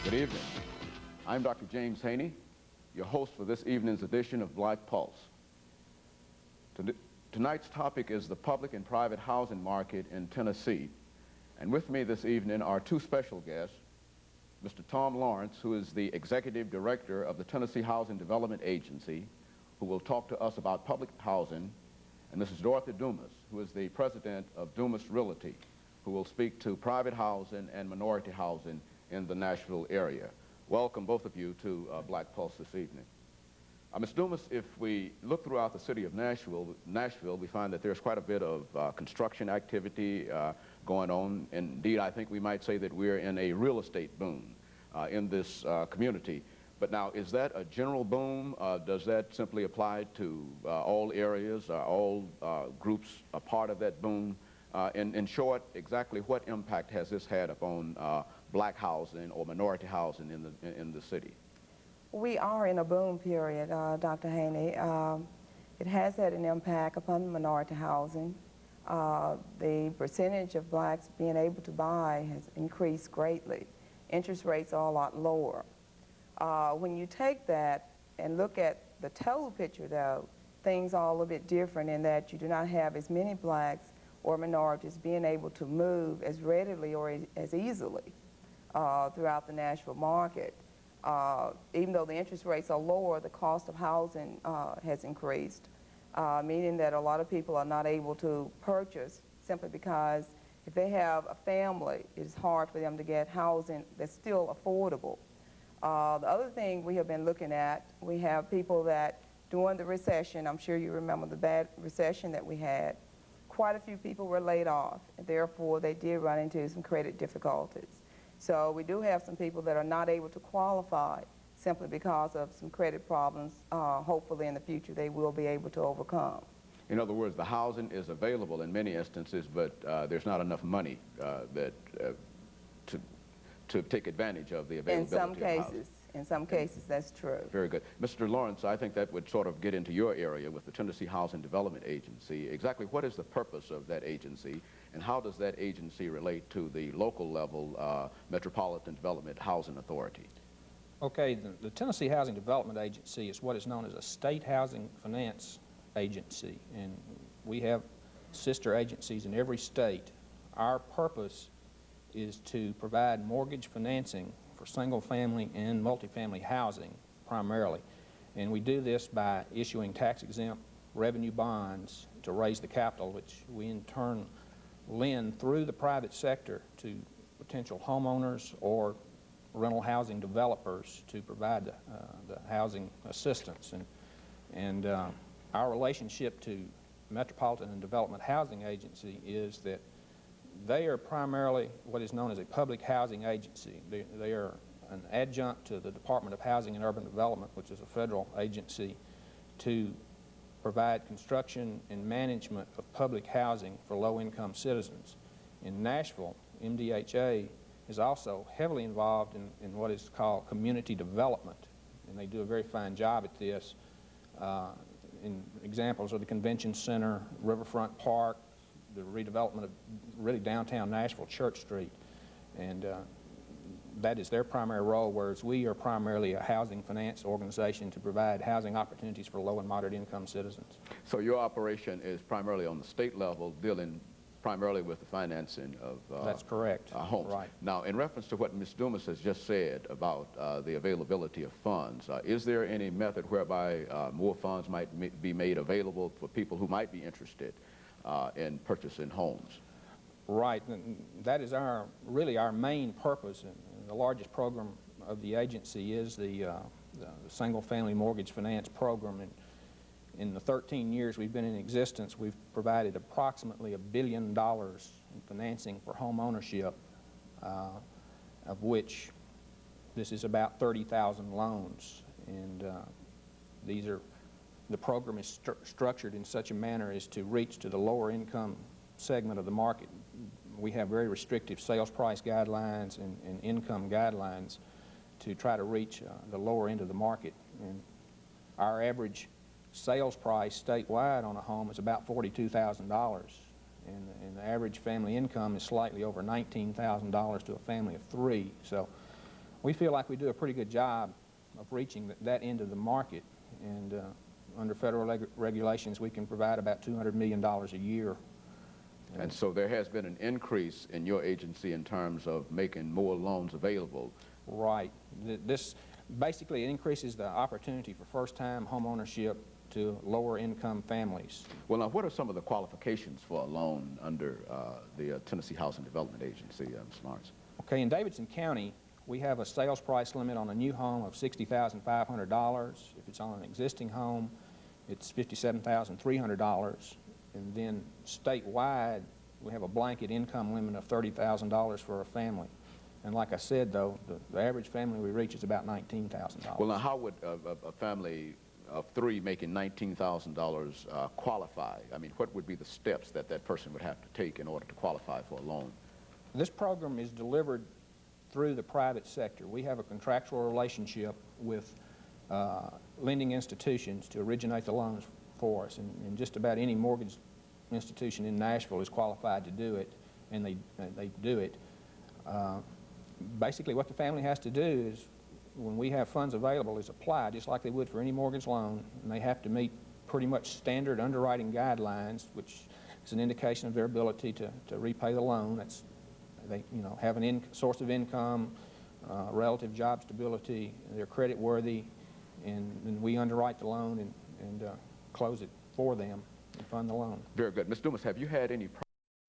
Good evening. I'm Dr. James Haney, your host for this evening's edition of Black Pulse. Tonight's topic is the public and private housing market in Tennessee. And with me this evening are two special guests, Mr. TLawrence, who is the Executive Director of the Tennessee Housing Development Agency, who will talk to us about public housing, and Mrs. DDumas, who is the President of DDumas Realty, who will speak to private housing and minority housing in the Nashville area. Welcome, both of you, to Black Pulse this evening. Ms. Dumas, if we look throughout the city of Nashville, we find that there's quite a bit of construction activity going on. Indeed, I think we might say that we're in a real estate boom in this community. But now, is that a general boom? Does that simply apply to all areas, all groups a part of that boom? In short, exactly what impact has this had upon black housing or minority housing in the city? We are in a boom period, Dr. Haney. It has had an impact upon minority housing. The percentage of blacks being able to buy has increased greatly. Interest rates are a lot lower. When you take that and look at the total picture, though, things are a little bit different in that you do not have as many blacks or minorities being able to move as readily or as easily throughout the Nashville market. Even though the interest rates are lower, the cost of housing has increased, meaning that a lot of people are not able to purchase simply because if they have a family, it's hard for them to get housing that's still affordable. The other thing we have been looking at, we have people that during the recession, I'm sure you remember the bad recession that we had, quite a few people were laid off, and therefore they did run into some credit difficulties. So we do have some people that are not able to qualify simply because of some credit problems. Hopefully in the future they will be able to overcome. In other words, the housing is available in many instances, but there's not enough money to take advantage of the availability of housing. In some cases, that's true. Very good. Mr. Lawrence, I think that would sort of get into your area with the Tennessee Housing Development Agency. Exactly what is the purpose of that agency, and how does that agency relate to the local level Metropolitan Development Housing Authority? Okay, the Tennessee Housing Development Agency is what is known as a state housing finance agency, and we have sister agencies in every state. Our purpose is to provide mortgage financing for single-family and multifamily housing primarily. And we do this by issuing tax-exempt revenue bonds to raise the capital, which we in turn lend through the private sector to potential homeowners or rental housing developers to provide the housing assistance. And our relationship to Metropolitan Development Housing Agency is that they are primarily what is known as a public housing agency. They are an adjunct to the Department of Housing and Urban Development, which is a federal agency, to provide construction and management of public housing for low-income citizens. In Nashville, MDHA is also heavily involved in what is called community development, and they do a very fine job at this. In examples are the Convention Center, Riverfront Park, the redevelopment of really downtown Nashville, Church Street, and that is their primary role, whereas we are primarily a housing finance organization to provide housing opportunities for low and moderate income citizens. So your operation is primarily on the state level, dealing primarily with the financing of That's correct. Homes. Right. Now, in reference to what Ms. Dumas has just said about the availability of funds, is there any method whereby more funds might be made available for people who might be interested in purchasing homes? Right. And that is really our main purpose. And the largest program of the agency is the single-family mortgage finance program. And in the 13 years we've been in existence, we've provided approximately $1 billion in financing for home ownership, of which this is about 30,000 loans. And the program is structured in such a manner as to reach to the lower income segment of the market. We have very restrictive sales price guidelines and income guidelines to try to reach the lower end of the market. And our average sales price statewide on a home is about $42,000, and the average family income is slightly over $19,000 to a family of 3. So we feel like we do a pretty good job of reaching that end of the market, and under federal regulations we can provide about $200 million a year. And so there has been an increase in your agency in terms of making more loans available. Right. This basically increases the opportunity for first-time home ownership to lower-income families. Well, now, what are some of the qualifications for a loan under the Tennessee Housing Development Agency, Mr. Lawrence? Okay, in Davidson County, we have a sales price limit on a new home of $60,500. If it's on an existing home, it's $57,300. And then statewide, we have a blanket income limit of $30,000 for a family. And like I said, though, the average family we reach is about $19,000. Well, now, how would a family of three making $19,000 qualify? I mean, what would be the steps that that person would have to take in order to qualify for a loan? This program is delivered through the private sector. We have a contractual relationship with lending institutions to originate the loans for us, and just about any mortgage institution in Nashville is qualified to do it, and they do it. Basically, what the family has to do is, when we have funds available, is apply just like they would for any mortgage loan, and they have to meet pretty much standard underwriting guidelines, which is an indication of their ability to repay the loan. That's, they have an source of income, relative job stability, they're credit worthy, and then we underwrite the loan and close it for them and fund the loan. Very good. Ms. Dumas, have you had any